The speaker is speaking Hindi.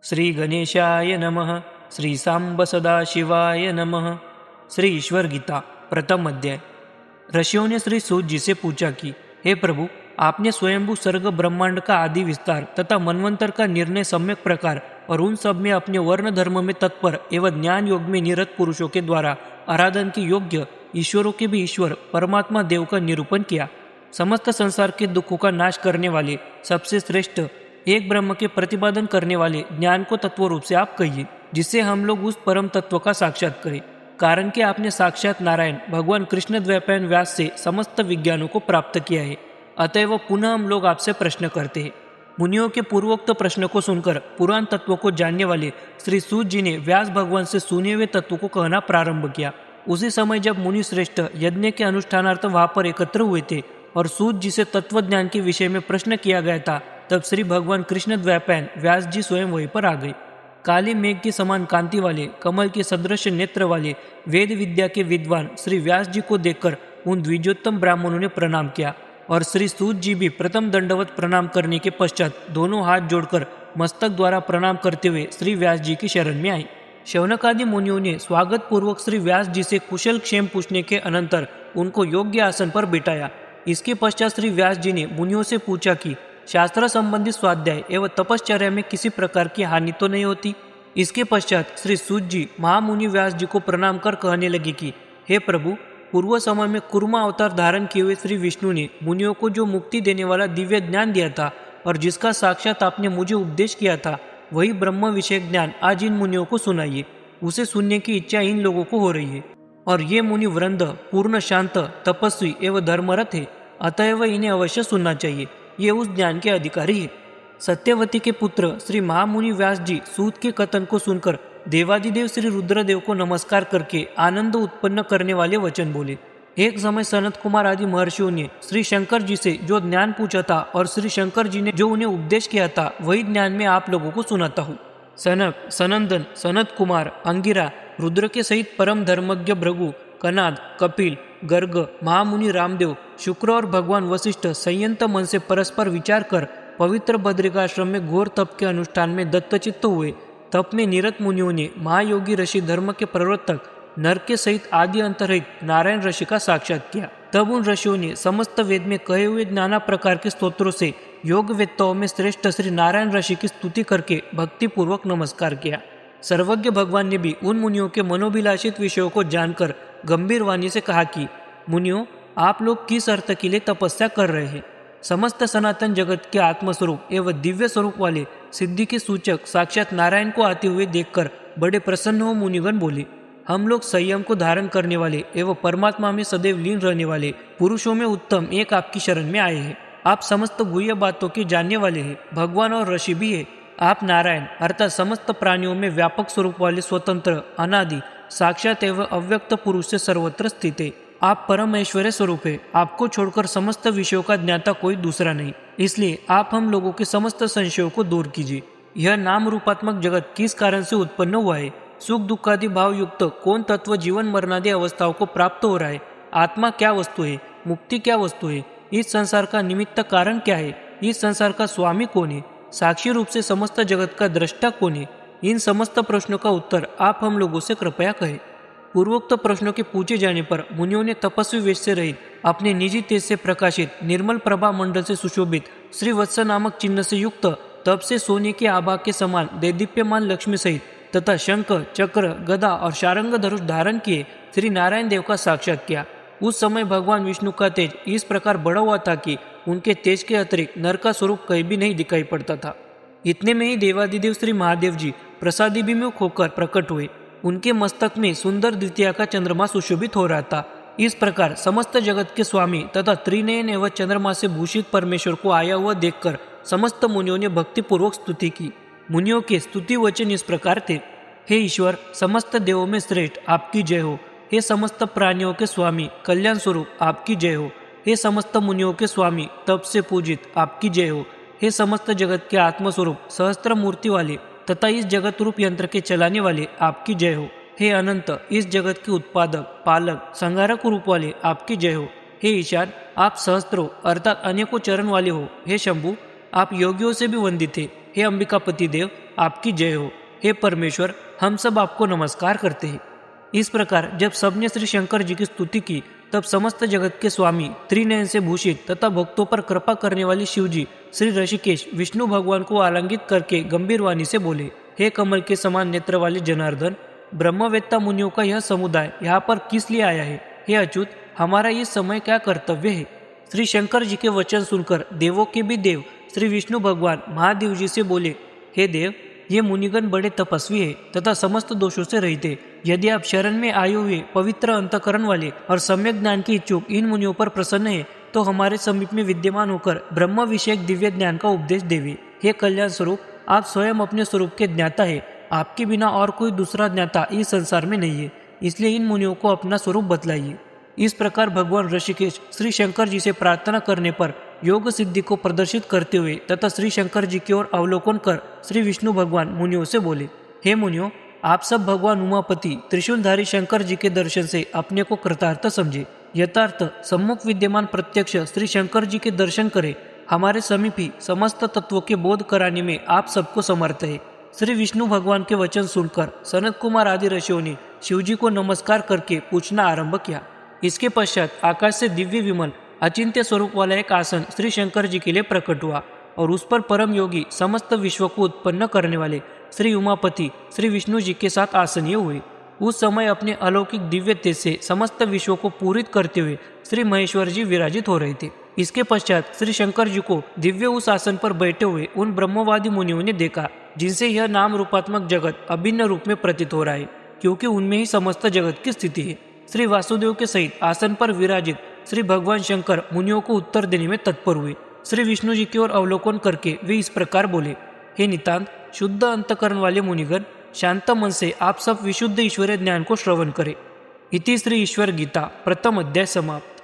श्री गणेशाय नमः। श्री सांब सदाशिवाय नमः। श्री ईश्वर गीता प्रथम अध्याय। ऋषियों ने श्री सूत जी से पूछा कि हे प्रभु, आपने स्वयंभू सर्ग ब्रह्मांड का आदि विस्तार तथा मनवंतर का निर्णय सम्यक प्रकार और उन सब में अपने वर्ण धर्म में तत्पर एवं ज्ञान योग में निरत पुरुषों के द्वारा आराधन के योग्य ईश्वरों के भी ईश्वर परमात्मा देव का निरूपण किया। समस्त संसार के दुखों का नाश करने वाले सबसे श्रेष्ठ एक ब्रह्म के प्रतिपादन करने वाले ज्ञान को तत्व रूप से आप कहिए, जिससे हम लोग उस परम तत्व का साक्षात करें। कारण कि आपने साक्षात नारायण भगवान कृष्ण द्वैपायन व्यास से समस्त विज्ञानों को प्राप्त किया है, अतएव पुनः हम लोग आपसे प्रश्न करते हैं। मुनियों के पूर्वोक्त प्रश्न को सुनकर पुराण तत्वों को जानने वाले श्री सूत जी ने व्यास भगवान से सुने हुए तत्व को कहना प्रारंभ किया। उसी समय जब मुनि श्रेष्ठ यज्ञ के अनुष्ठानार्थ वहां पर एकत्र हुए थे और सूत जी से तत्व ज्ञान के विषय में प्रश्न किया गया था, तब श्री भगवान कृष्ण द्वैपायन व्यास जी स्वयं वहीं पर आ गए। काले मेघ के समान कांति वाले, कमल के सदृश नेत्र वाले, वेद विद्या के विद्वान श्री व्यास जी को देखकर उन द्विजोत्तम ब्राह्मणों ने प्रणाम किया और श्री सूत जी भी प्रथम दंडवत प्रणाम करने के पश्चात दोनों हाथ जोड़कर मस्तक द्वारा प्रणाम करते हुए श्री व्यास जी की शरण में आई। शौनकादि मुनियों ने स्वागत पूर्वक श्री व्यास जी से कुशल क्षेम पूछने के अनंतर उनको योग्य आसन पर बिठाया। इसके पश्चात श्री व्यास जी ने मुनियों से पूछा कि शास्त्र संबंधी स्वाध्याय एवं तपश्चर्या में किसी प्रकार की हानि तो नहीं होती। इसके पश्चात श्री सूत जी महामुनि व्यास जी को प्रणाम कर कहने लगे कि हे प्रभु, पूर्व समय में कुर्मा अवतार धारण किए हुए श्री विष्णु ने मुनियों को जो मुक्ति देने वाला दिव्य ज्ञान दिया था और जिसका साक्षात आपने मुझे उपदेश किया था, वही ब्रह्म विषय ज्ञान आज इन मुनियों को सुनाइए। उसे सुनने की इच्छा इन लोगों को हो रही है और ये मुनि वृंद पूर्ण शांत, तपस्वी एवं धर्मरत है, अतएव इन्हें अवश्य सुनना चाहिए। ये उस ज्ञान के अधिकारी है। सत्यवती के पुत्र श्री महामुनि व्यास जी सूत के कथन को सुनकर देवादिदेव श्री रुद्रदेव को नमस्कार करके आनंद उत्पन्न करने वाले वचन बोले। एक समय सनत कुमार आदि महर्षियों ने श्री शंकर जी से जो ज्ञान पूछा था और श्री शंकर जी ने जो उन्हें उपदेश किया था, वही ज्ञान में आप लोगों को सुनाता हूँ। सनक, सनंदन, सनत कुमार, अंगिरा, रुद्र के सहित परम धर्मज्ञ भृगु, कनाद, कपिल, गर्ग, महामुनि रामदेव, शुक्र और भगवान वशिष्ठ संयंत मन से परस्पर विचार कर पवित्र बद्रिकाश्रम में घोर तप के अनुष्ठान में दत्तचित्त हुए। तप में निरत मुनियों ने महायोगी ऋषि धर्म के प्रवर्तक नर के सहित आदि अंतरहित नारायण ऋषि का साक्षात किया। तब उन ऋषियों ने समस्त वेद में कहे हुए नाना प्रकार के स्तोत्रों से योग वेत्ताओं में श्रेष्ठ श्री नारायण ऋषि की स्तुति करके भक्तिपूर्वक नमस्कार किया। सर्वज्ञ भगवान ने भी उन मुनियों के मनोभिलाषित विषयों को जानकर गंभीर वाणी से कहा कि मुनियों, आप लोग किस अर्थ के लिए तपस्या कर रहे हैं? समस्त सनातन जगत के आत्मस्वरूप एवं दिव्य स्वरूप वाले सिद्धि के सूचक साक्षात नारायण को आते हुए देखकर बड़े प्रसन्न हो मुनिगण बोले, हम लोग संयम को धारण करने वाले एवं परमात्मा में सदैव लीन रहने वाले पुरुषों में उत्तम एक आपकी शरण में आए हैं। आप समस्त गुह्य बातों के जानने वाले हैं, भगवान और ऋषि भी है। आप नारायण अर्थात समस्त प्राणियों में व्यापक स्वरूप वाले स्वतंत्र, अनादि, साक्षात एवं अव्यक्त पुरुष से सर्वत्र स्थित है। आप परम ऐश्वर्य स्वरूप है। आपको छोड़कर समस्त विषयों का ज्ञाता कोई दूसरा नहीं। इसलिए आप हम लोगों के समस्त संशयों को दूर कीजिए। यह नाम रूपात्मक जगत किस कारण से उत्पन्न हुआ है? सुख दुखादि भाव युक्त कौन तत्व जीवन मरणादि अवस्थाओं को प्राप्त हो रहा है? आत्मा क्या वस्तु है? मुक्ति क्या वस्तु है? इस संसार का निमित्त कारण क्या है? इस संसार का स्वामी कौन है? साक्षी रूप से समस्त जगत का दृष्टा कौन है? इन समस्त प्रश्नों का उत्तर आप हम लोगों से कृपया कहें। पूर्वोक्त प्रश्नों के पूछे जाने पर मुनियों ने तपस्वी वेश से रहित अपने निजी तेज से प्रकाशित निर्मल प्रभा मंडल से सुशोभित श्री वत्स नामक चिन्ह से युक्त तब से सोने के आभा के समान दैदीप्यमान लक्ष्मी सहित तथा शंख, चक्र, गदा और शारंग धनुष धारण किए श्री नारायण देव का साक्षात किया। उस समय भगवान विष्णु का तेज इस प्रकार बढ़ा हुआ था कि उनके तेज के अतिरिक्त नर का स्वरूप कहीं भी नहीं दिखाई पड़ता था। इतने में ही देवादिदेव श्री महादेव जी प्रसादिभिमुख होकर प्रकट हुए। उनके मस्तक में सुंदर द्वितीया का चंद्रमा सुशोभित हो रहा था। इस प्रकार समस्त जगत के स्वामी तथा त्रिनयन एवं चंद्रमा से भूषित परमेश्वर को आया हुआ देखकर समस्त मुनियों ने भक्तिपूर्वक स्तुति की। मुनियों के स्तुति वचन इस प्रकार थे, हे ईश्वर, समस्त देवों में श्रेष्ठ आपकी जय हो। हे समस्त प्राणियों के स्वामी कल्याण स्वरूप आपकी जय हो। हे समस्त मुनियों के स्वामी तप से पूजित आपकी जय हो। हे समस्त जगत के आत्मस्वरूप सहस्त्र मूर्ति वाले तथा इस जगत रूप यंत्र के चलाने वाले आपकी जय हो। हे अनंत, इस जगत के उत्पादक, पालक, संहारक रूप वाले आपकी जय हो। हे ईशान, आप सहस्त्रों अर्थात अनेकों चरण वाले हो। हे शंभु, आप योगियों से भी वंदित थे। हे अंबिकापति देव, आपकी जय हो। हे परमेश्वर, हम सब आपको नमस्कार करते हैं। इस प्रकार जब सबने श्री शंकर जी की स्तुति की, तब समस्त जगत के स्वामी, त्रिनयन से भूषित तथा भक्तों पर कृपा करने वाले शिव जी श्री ऋषिकेश विष्णु भगवान को आलिंगित करके गंभीर वाणी से बोले, हे कमल के समान नेत्र वाले जनार्दन, ब्रह्मवेत्ता मुनियों का यह समुदाय यहाँ पर किस लिए आया है? हे अच्युत, हमारा इस समय क्या कर्तव्य है? श्री शंकर जी के वचन सुनकर देवों के भी देव श्री विष्णु भगवान महादेव जी से बोले, हे देव, ये मुनिगण बड़े तपस्वी है तथा समस्त दोषों से रहित है। यदि आप शरण में आए हुए पवित्र अंतकरण वाले और सम्यक ज्ञान के इच्छुक इन मुनियों पर प्रसन्न है, तो हमारे समीप में विद्यमान होकर ब्रह्म विषयक दिव्य ज्ञान का उपदेश देवे। हे कल्याण स्वरूप, आप स्वयं अपने स्वरूप के ज्ञाता है। आपके बिना और कोई दूसरा ज्ञाता इस संसार में नहीं है, इसलिए इन मुनियों को अपना स्वरूप बतलाइए। इस प्रकार भगवान ऋषिकेश श्री शंकर जी से प्रार्थना करने पर योग सिद्धि को प्रदर्शित करते हुए तथा श्री शंकर जी की ओर अवलोकन कर श्री विष्णु भगवान मुनियों से बोले, हे मुनियों, आप सब भगवान उमापति त्रिशूलधारी शंकर जी के दर्शन से अपने को कृतार्थ समझे। यथार्थ सम्मुख विद्यमान प्रत्यक्ष श्री शंकर जी के दर्शन करे। हमारे समीप ही समस्त तत्वों के बोध कराने में आप सबको समर्थ है। श्री विष्णु भगवान के वचन सुनकर सनत कुमार आदि ऋषियों ने शिव जी को नमस्कार करके पूछना आरंभ किया। इसके पश्चात आकाश से दिव्य विमल अचिंत्य स्वरूप वाला एक आसन श्री शंकर जी के लिए प्रकट हुआ और उस पर परम योगी समस्त विश्व को उत्पन्न करने वाले श्री उमापति श्री विष्णु जी के साथ आसनीय हुए। उस समय अपने अलौकिक दिव्य तेज से समस्त विश्व को पूरित करते हुए श्री महेश्वर जी विराजित हो रहे थे। इसके पश्चात श्री शंकर जी को दिव्य उस आसन पर बैठे हुए उन ब्रह्मवादी मुनियों ने देखा, जिनसे यह नाम रूपात्मक जगत अभिन्न रूप में प्रतीत हो रहा है, क्योंकि उनमें ही समस्त जगत की स्थिति है। श्री वासुदेव के सहित आसन पर विराजित श्री भगवान शंकर मुनियों को उत्तर देने में तत्पर हुए। श्री विष्णु जी की ओर अवलोकन करके वे इस प्रकार बोले, हे नितांत शुद्ध अंतकरण वाले मुनिगण, शांत मन से आप सब विशुद्ध ईश्वरीय ज्ञान को श्रवण करें। इति श्री ईश्वर गीता प्रथम अध्याय समाप्त।